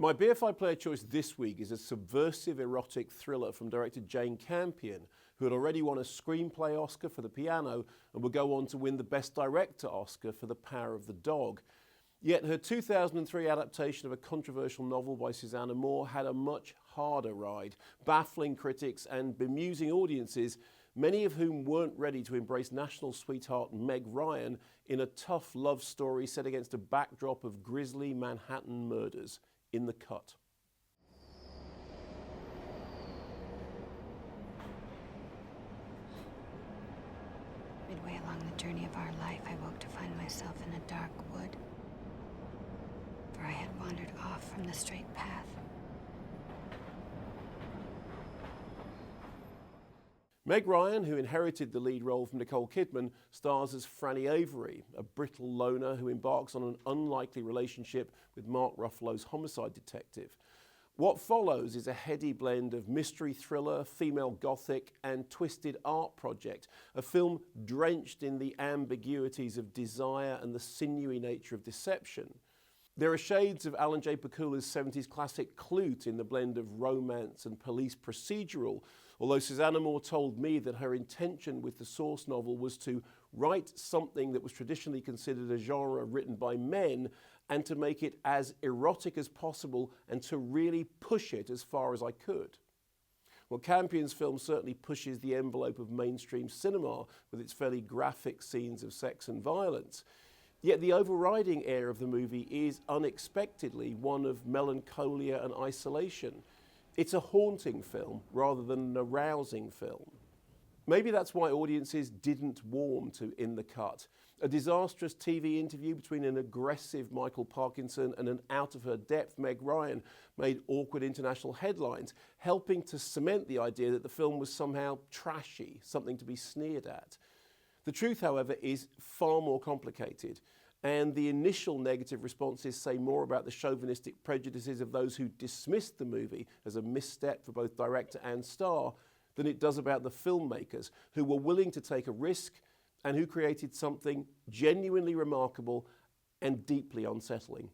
My BFI Player choice this week is a subversive erotic thriller from director Jane Campion, who had already won a screenplay Oscar for The Piano and would go on to win the Best Director Oscar for The Power of the Dog. Yet her 2003 adaptation of a controversial novel by Susanna Moore had a much harder ride, baffling critics and bemusing audiences, many of whom weren't ready to embrace national sweetheart Meg Ryan in a tough love story set against a backdrop of grisly Manhattan murders. In the cut. Midway along the journey of our life, I woke to find myself in a dark wood, for I had wandered off from the straight path. Meg Ryan, who inherited the lead role from Nicole Kidman, stars as Franny Avery, a brittle loner who embarks on an unlikely relationship with Mark Ruffalo's homicide detective. What follows is a heady blend of mystery thriller, female gothic, and twisted art project, a film drenched in the ambiguities of desire and the sinewy nature of deception. There are shades of Alan J. Pakula's 70s classic Clute in the blend of romance and police procedural, although Susanna Moore told me that her intention with the source novel was to write something that was traditionally considered a genre written by men and to make it as erotic as possible and to really push it as far as I could. Well, Campion's film certainly pushes the envelope of mainstream cinema with its fairly graphic scenes of sex and violence. Yet the overriding air of the movie is unexpectedly one of melancholia and isolation. It's a haunting film rather than an arousing film. Maybe that's why audiences didn't warm to In the Cut. A disastrous TV interview between an aggressive Michael Parkinson and an out-of-her-depth Meg Ryan made awkward international headlines, helping to cement the idea that the film was somehow trashy, something to be sneered at. The truth, however, is far more complicated, and the initial negative responses say more about the chauvinistic prejudices of those who dismissed the movie as a misstep for both director and star than it does about the filmmakers who were willing to take a risk and who created something genuinely remarkable and deeply unsettling.